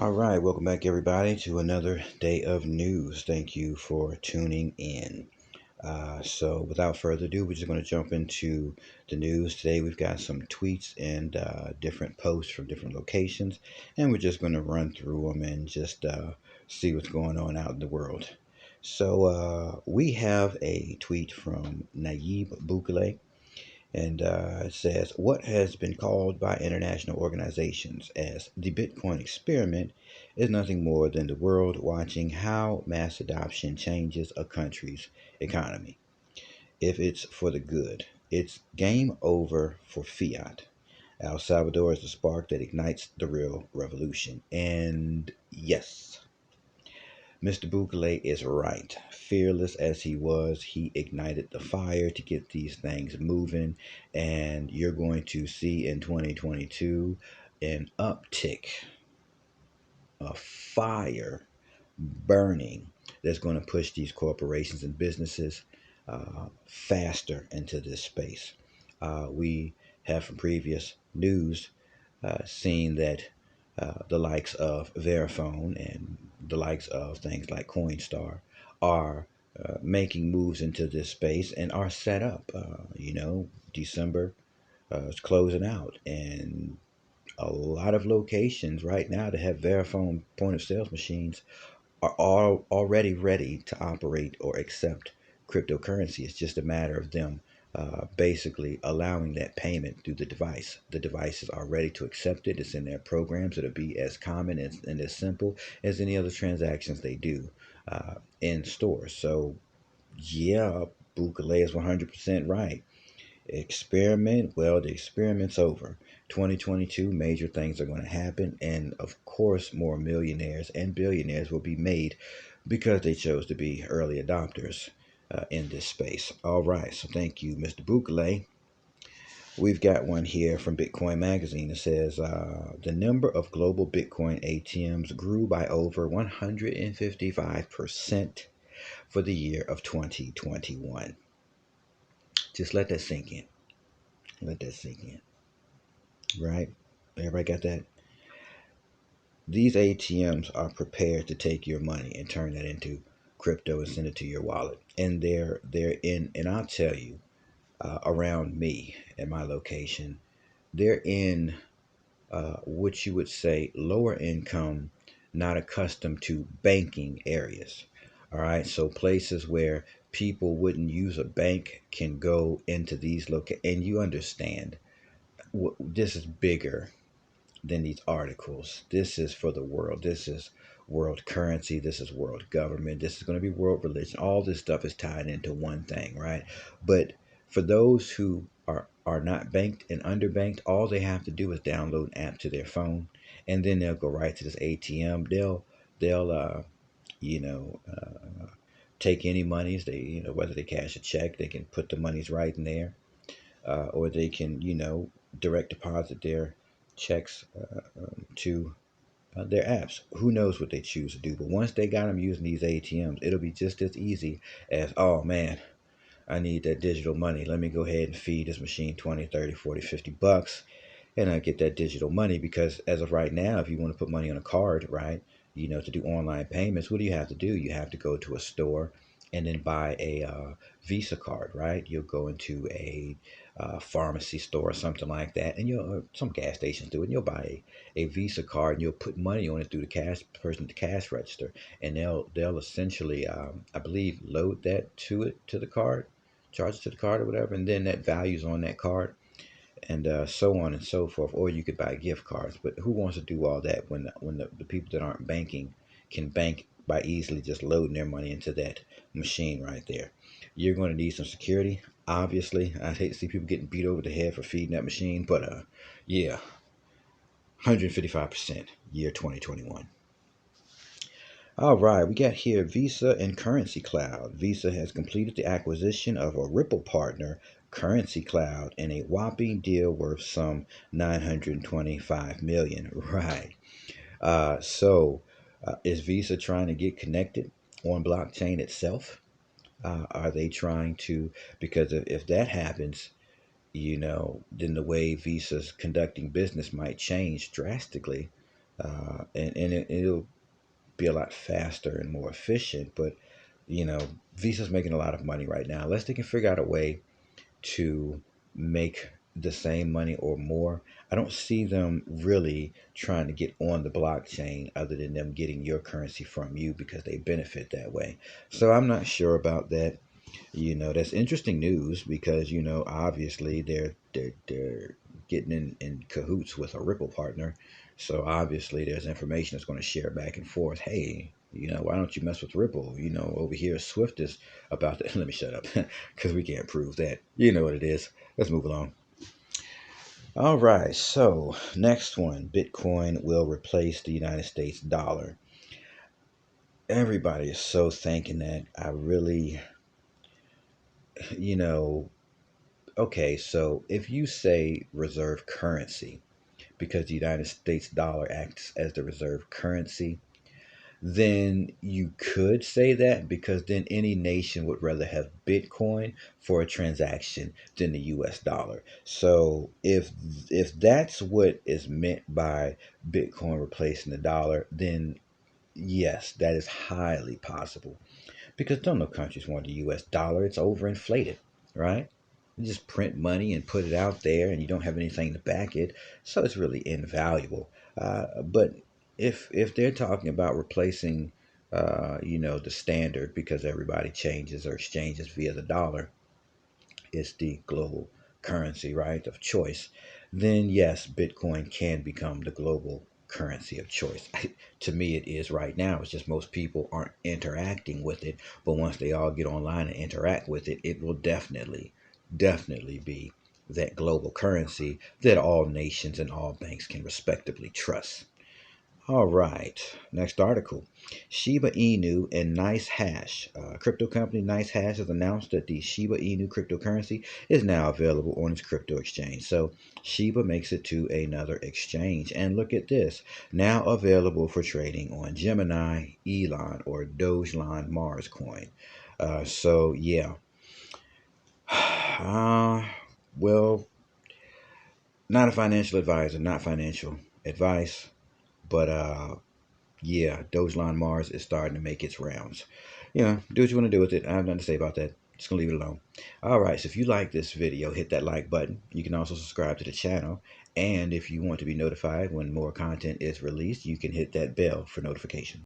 All right, welcome back, everybody, to another day of news. Thank you for tuning in. So, without further ado, we're just going to jump into the news. Today, we've got some tweets and different posts from different locations, and we're just going to run through them and just see what's going on out in the world. So, we have a tweet from Nayib Bukele. And it says, what has been called by international organizations as the Bitcoin experiment is nothing more than the world watching how mass adoption changes a country's economy. If it's for the good, it's game over for fiat. El Salvador is the spark that ignites the real revolution. And yes, Mr. Bukele is right. Fearless as he was, he ignited the fire to get these things moving. And you're going to see in 2022 an uptick, a fire burning that's going to push these corporations and businesses faster into this space. We have from previous news seen that the likes of Verifone and the likes of things like Coinstar are making moves into this space and are set up. December is closing out, and a lot of locations right now that have Verifone point of sales machines are all already ready to operate or accept cryptocurrency. It's just a matter of them basically allowing that payment through the device. The devices are ready to accept it. It's in their programs. It'll be as common and as simple as any other transactions they do in stores. So, yeah, Bukele is 100% right. Experiment, well, the experiment's over. 2022, major things are going to happen, and of course more millionaires and billionaires will be made because they chose to be early adopters in this space. All right, so thank you, Mr. Bukele. We've got one here from Bitcoin Magazine. It says the number of global Bitcoin ATMs grew by over 155% for the year of 2021. Just let that sink in. Let that sink in. Right? Everybody got that? These ATMs are prepared to take your money and turn that into crypto and send it to your wallet. And they're in, and I'll tell you, around me at my location, they're in what you would say lower income, not accustomed to banking areas. All right, so places where people wouldn't use a bank can go into these and you understand, this is bigger than these articles. This is for the world. This is world currency. This is world government. This is going to be world religion. All this stuff is tied into one thing, right? But for those who are not banked and underbanked, all they have to do is download an app to their phone, and then they'll go right to this ATM. They'll you know take any monies they whether they cash a check, they can put the monies right in there, or they can direct deposit their checks to their apps. Who knows what they choose to do? But once they got them using these ATMs, it'll be just as easy as, oh man, I need that digital money. Let me go ahead and feed this machine 20, 30, 40, 50 bucks and I get that digital money. Because as of right now, if you want to put money on a card, right, to do online payments, what do you have to do? You have to go to a store and then buy a Visa card, right? You'll go into a pharmacy store or something like that, and you'll some gas stations do it. And you'll buy a Visa card, and you'll put money on it through the cash person at the cash register, and they'll essentially, I believe, load that to the card, charge it to the card or whatever, and then that value's on that card, and so on and so forth. Or you could buy gift cards. But who wants to do all that when the people that aren't banking can bank by easily just loading their money into that machine right there? You're going to need some security. Obviously, I'd hate to see people getting beat over the head for feeding that machine, but yeah, 155% year 2021. All right, we got here Visa and Currency Cloud. Visa has completed the acquisition of a Ripple partner, Currency Cloud, in a whopping deal worth some 925 million. Right. Is Visa trying to get connected on blockchain itself? Are they trying to? Because if that happens, then the way Visa's conducting business might change drastically. It'll be a lot faster and more efficient. But Visa's making a lot of money right now. Unless they can figure out a way to make the same money or more, I don't see them really trying to get on the blockchain other than them getting your currency from you because they benefit that way. So I'm not sure about that. That's interesting news because obviously they're getting in cahoots with a Ripple partner. So obviously there's information that's going to share back and forth. Hey, why don't you mess with Ripple? Over here Swift is about to let me shut up because we can't prove that. You know what it is. Let's move along. All right, so next one, Bitcoin will replace the United States dollar. Everybody is so thinking that. I really, you know, okay, so if you say reserve currency, because the United States dollar acts as the reserve currency, then you could say that because then any nation would rather have Bitcoin for a transaction than the US dollar. So if that's what is meant by Bitcoin replacing the dollar, then yes, that is highly possible. Because don't no countries want the US dollar. It's overinflated, right? You just print money and put it out there and you don't have anything to back it. So it's really invaluable. But if they're talking about replacing, the standard because everybody changes or exchanges via the dollar, is the global currency, right, of choice, then yes, Bitcoin can become the global currency of choice. To me, it is right now. It's just most people aren't interacting with it. But once they all get online and interact with it, it will definitely be that global currency that all nations and all banks can respectively trust. All right, next article. Shiba Inu and Nice Hash. Crypto company Nice Hash has announced that the Shiba Inu cryptocurrency is now available on its crypto exchange. So Shiba makes it to another exchange. And look at this. Now available for trading on Gemini, Elon, or Dogelon Mars coin. So yeah. Well, not a financial advisor, not financial advice, but yeah, Dogelon Mars is starting to make its rounds. Do what you want to do with it. I have nothing to say about that. Just gonna leave it alone. All right, so if you like this video, hit that like button. You can also subscribe to the channel. And if you want to be notified when more content is released, you can hit that bell for notification.